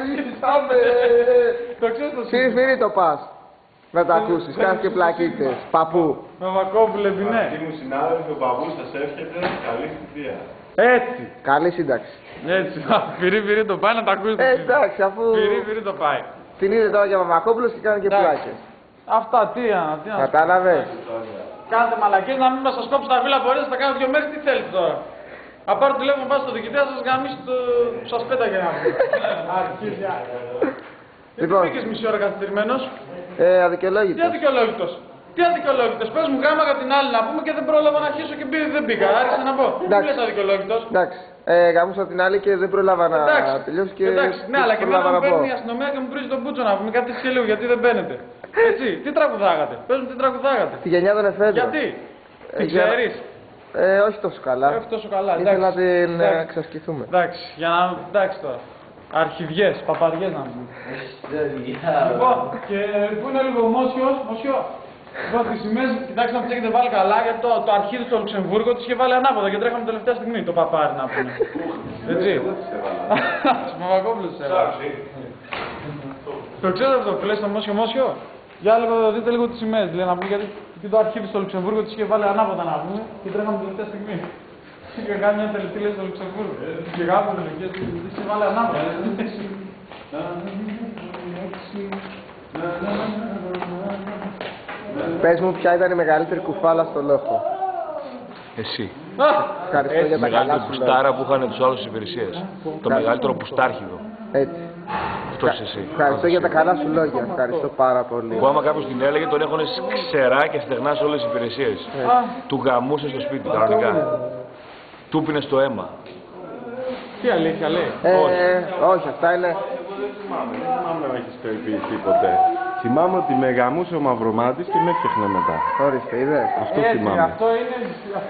Γυρίσαμε. Το ξέρεις το Φύρι το πας. Να τα ακούσεις, κάνεις και πλακίτες. Παππού. Μαμακόπουλε, ναι. Αυτή μου συνάδελφοι, ο παππούς σας εύχεται καλή θητεία. Έτσι. Καλή σύνταξη. Έτσι. Φυρί το πάει να τα ακούσεις. Εντάξει, αφού Φυρί το πάει. την είδε τώρα για Μαμακόπουλος και κάνει και Εντάξει. πλάκες. Αυτά τι να Κατάλαβες. κάνετε μαλακές, να μην μας σας κόψει τα βίλα μπορείτε, θα κάνω 2 μέρες, τι θέλετε τώρα. Θα πάρω τηλέφωνο, πάω στο διοικητή, θα σας γαμίσει το... σας πέταγε να πούμε. Αρχίδια. Λοιπόν. Γιατί πήγες μισή ώρα καθυστερημένος. Τι Αδικαιολόγητος. αδικαιολόγητος. Τι αδικαιολόγητος. Πες μου γράμμα για την άλλη να πούμε και δεν πρόλαβα να αρχίσω και δεν πήγα. Άρχισα να πω. Τι μου λες αδικαιολόγητος. Εντάξει. Γαμούσα την άλλη και δεν πρόλαβα να τελειώσει και. Εντάξει, ναι, αλλά και εμένα μου παίρνει η αστυνομία και μου βρίζει τον μπούτσο να πούμε κάτι και λίγο γιατί δεν μπαίνετε. Έτσι, τι τραγουδάγατε. Πες μου τι τραγουδάγατε. Τη γενιά των εφέδρων. Γιατί. Την ξέρεις. Όχι τόσο καλά. Όχι τόσο καλά. Ήθελα να την εξασκηθούμε. Εντάξει, για να. Εντάξει τώρα. Αρχιδιές, παπαριές να πούμε. Λοιπόν, και πού είναι λίγο Μόσιο. Λοιπόν, τις σημαίες, κοιτάξτε να τις έχετε βάλει καλά, γιατί το αρχίδι στο Λουξεμβούργο τις είχε βάλει ανάποδα και τρέχαμε τελευταία στιγμή, το παπάρι να πούμε. Έτσι. Μαμακόπουλος σε έβαλε. Το ξέρετε αυτό που λέει στο Μόσιο. Για λίγο, δείτε λίγο τις σημαίες, λέει να πούμε, γιατί και το αρχίδι στο Λουξεμβούργο τις είχε βάλει ανάποδα να πούμε και τρέχαμε τελευταία στιγμή. Είχε κάνει μια τελετή λέει στο Λουξεμβούργο. Και κάπου και τις είχε βάλει ανάποδα. Πες μου ποια ήταν η μεγαλύτερη κουφάλα στο λόφο. Εσύ. Ευχαριστώ για Το τα καλά μεγαλύτερο σου πουστάρα που είχαν τους άλλους υπηρεσίες. Το μεγαλύτερο πουστάρχιδο. Έτσι. Αυτό είσαι εσύ. Ευχαριστώ για τα καλά σου λόγια. Ευχαριστώ πάρα πολύ. Που άμα κάποιος την έλεγε τον έχουνε ξερά και στεγνά σε όλες τις υπηρεσίες. Του γαμούσε στο σπίτι κανονικά. Του πίνε στο αίμα. Τι αλήθεια λέει. Όχι, αυτά είναι. Δεν θυμάμαι να έχεις περιποιηθεί ποτέ. Θυμάμαι ότι με γαμούσε ο Μαυρομάτης και με έφτιαχνε μετά. Ορίστε, είδες. Αυτό θυμάμαι. Αυτό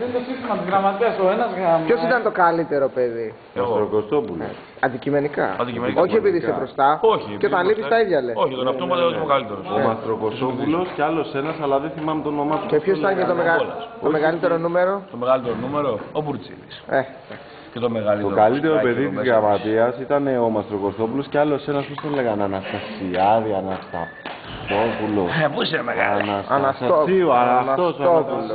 είναι το σύστημα της γραμματείας. Ο ένας γραμματέας. Ποιος ήταν το καλύτερο παιδί. Μαστροκοστόπουλος. Αντικειμενικά. Αντικειμενικά. Όχι επειδή είσαι μπροστά. Όχι. Και όταν λείπεις τα ίδια λέει. Όχι, τον αυτό μου ήταν ο καλύτερος. Ο Μαστροκοστόπουλος και άλλος ένας, αλλά δεν θυμάμαι το όνομά του. Και ποιος ήταν και το μεγαλύτερο νούμερο. Το μεγαλύτερο νούμερο, ο Μπουρτσίδης. Και το μεγαλύτερο. Το καλύτερο πουστάκι παιδί εδώ της μέσα. γραμματείας ήταν ο Μαστροκοστόπουλος και άλλος ένας, πώς τον λέγανε, Αναστασιάδη, Ανασταπόπουλο. Πού είσαι μεγάλη. Αναστασίου, αυτός. Αναστόπουλος.